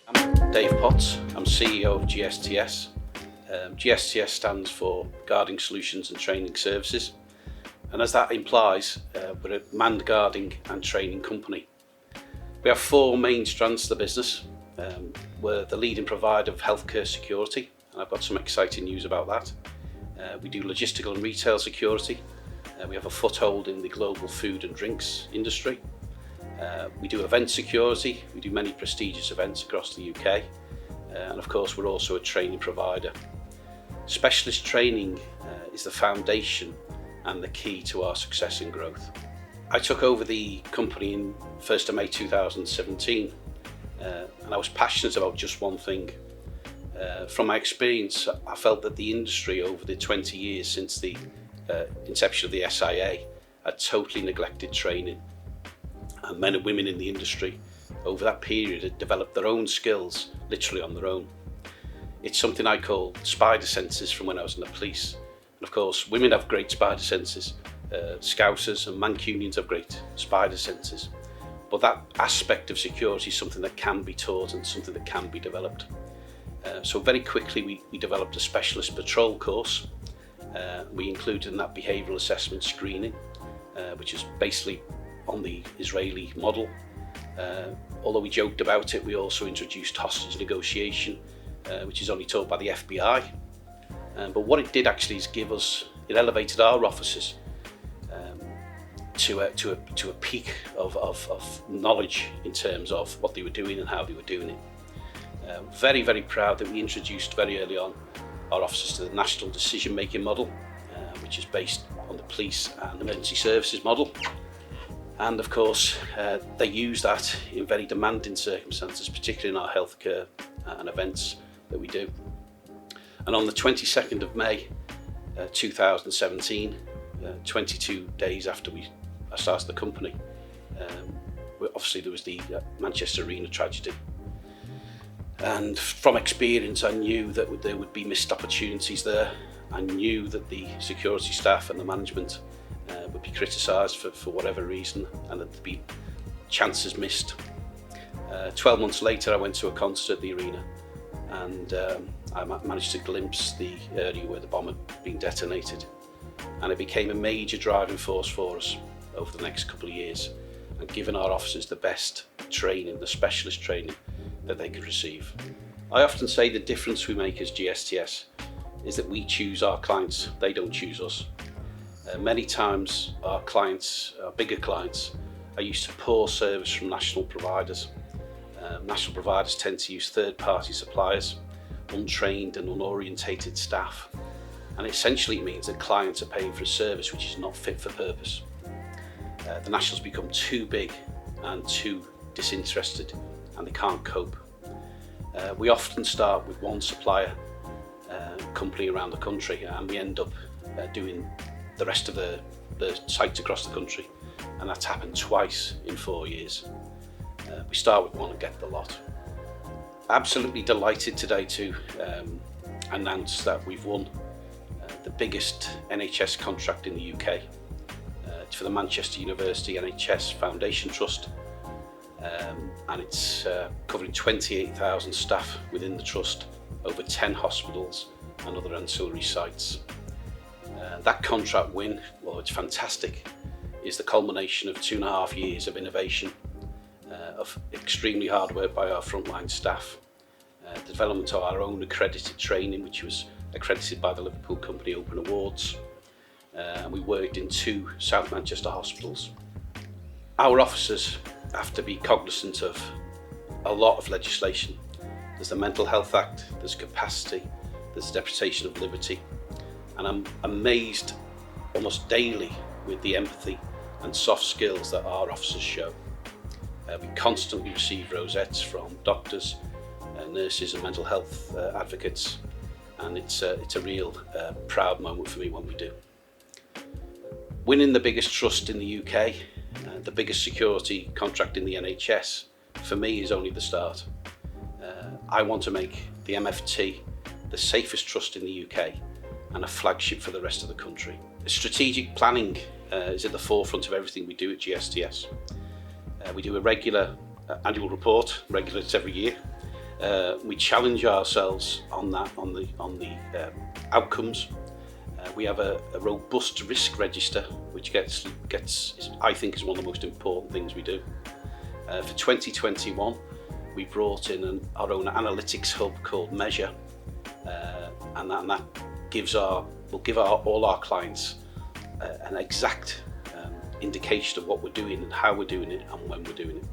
I'm Dave Potts, I'm CEO of GSTS. GSTS stands for Guarding Solutions and Training Services, and as that implies, we're a manned guarding and training company. We have four main strands to the business. We're the leading provider of healthcare security, and I've got some exciting news about that. We do logistical and retail security. We have a foothold in the global food and drinks industry. We do event security. We do many prestigious events across the UK. And of course, we're also a training provider. Specialist training is the foundation and the key to our success and growth. I took over the company in 1st of May 2017, and I was passionate about just one thing. From my experience, I felt that the industry over the 20 years since the inception of the SIA had totally neglected training. And men and women in the industry over that period had developed their own skills, literally on their own. It's something I call spider senses from when I was in the police. And of course, women have great spider senses. Scousers and Mancunians have great spider senses. But that aspect of security is something that can be taught and something that can be developed. So very quickly we developed a specialist patrol course. We included in that behavioural assessment screening, which is basically on the Israeli model. Although we joked about it, we also introduced hostage negotiation, which is only taught by the FBI. But what it did actually is it elevated our officers to a peak of knowledge in terms of what they were doing and how they were doing it. Very, very proud that we introduced very early on our officers to the national decision-making model, which is based on the police and emergency services model. And of course, they use that in very demanding circumstances, particularly in our healthcare and events that we do. And on the 22nd of May 2017, 22 days after I started the company, obviously there was the Manchester Arena tragedy. And from experience, I knew that there would be missed opportunities there. I knew that the security staff and the management would be criticised for whatever reason, and that there'd be chances missed. 12 months later, I went to a concert at the arena, and I managed to glimpse the area where the bomb had been detonated, and it became a major driving force for us over the next couple of years, and given our officers the best training, the specialist training that they could receive. I often say the difference we make as GSTS is that we choose our clients, they don't choose us. Many times our clients, our bigger clients, are used to poor service from national providers. National providers tend to use third-party suppliers, untrained and unorientated staff, and essentially it means that clients are paying for a service which is not fit for purpose. The nationals become too big and too disinterested, and they can't cope. We often start with one supplier company around the country, and we end up doing the rest of the sites across the country, and that's happened twice in 4 years. We start with one and get the lot. Absolutely delighted today to announce that we've won the biggest NHS contract in the UK. It's for the Manchester University NHS Foundation Trust, and it's covering 28,000 staff within the trust, over 10 hospitals and other ancillary sites. That contract win, well, it's fantastic, is the culmination of 2.5 years of innovation, of extremely hard work by our frontline staff, the development of our own accredited training, which was accredited by the Liverpool Company Open Awards, and we worked in 2 South Manchester hospitals. Our officers have to be cognizant of a lot of legislation. There's the Mental Health Act, there's capacity, there's deprivation of liberty, and I'm amazed almost daily with the empathy and soft skills that our officers show. We constantly receive rosettes from doctors, nurses and mental health advocates, and it's a real proud moment for me when we do. Winning the biggest trust in the UK, the biggest security contract in the NHS, for me is only the start. I want to make the MFT the safest trust in the UK and a flagship for the rest of the country. Strategic planning is at the forefront of everything we do at GSTS. We do a regular annual report, regulates every year. We challenge ourselves on that, on the outcomes. We have a robust risk register, which I think is one of the most important things we do. For 2021, we brought in our own analytics hub called Measure, and that will give all our clients an exact indication of what we're doing and how we're doing it and when we're doing it.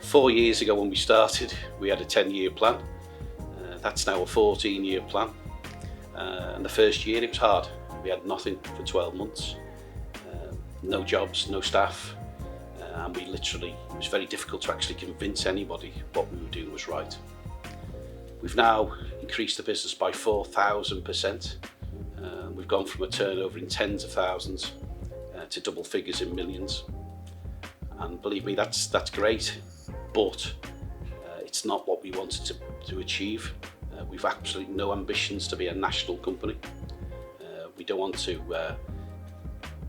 4 years ago when we started, we had a 10-year plan. That's now a 14-year plan. And the first year it was hard. We had nothing for 12 months, no jobs, no staff, and it was very difficult to actually convince anybody what we were doing was right. We've now increased the business by 4,000%. We've gone from a turnover in tens of thousands to double figures in millions. And believe me, that's great, but it's not what we wanted to achieve. We've absolutely no ambitions to be a national company. We don't want to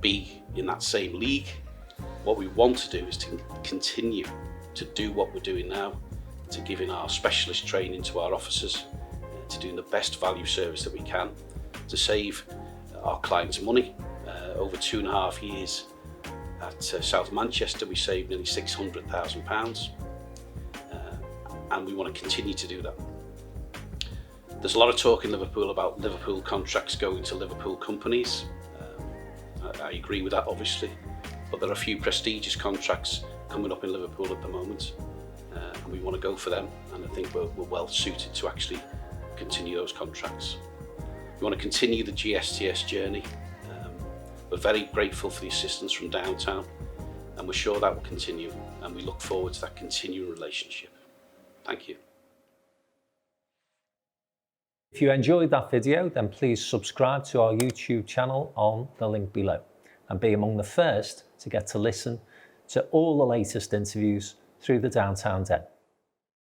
be in that same league. What we want to do is to continue to do what we're doing now, to giving our specialist training to our officers, to doing the best value service that we can, to save our clients money. Over 2.5 years at South Manchester, we saved nearly £600,000, and we want to continue to do that. There's a lot of talk in Liverpool about Liverpool contracts going to Liverpool companies. I agree with that, obviously, but there are a few prestigious contracts coming up in Liverpool at the moment, and we want to go for them, and I think we're well suited to actually continue those contracts. We want to continue the GSTS journey. We're very grateful for the assistance from downtown, and we're sure that will continue, and we look forward to that continuing relationship. Thank you. If you enjoyed that video, then please subscribe to our YouTube channel on the link below and be among the first to get to listen to all the latest interviews through the Downtown Den.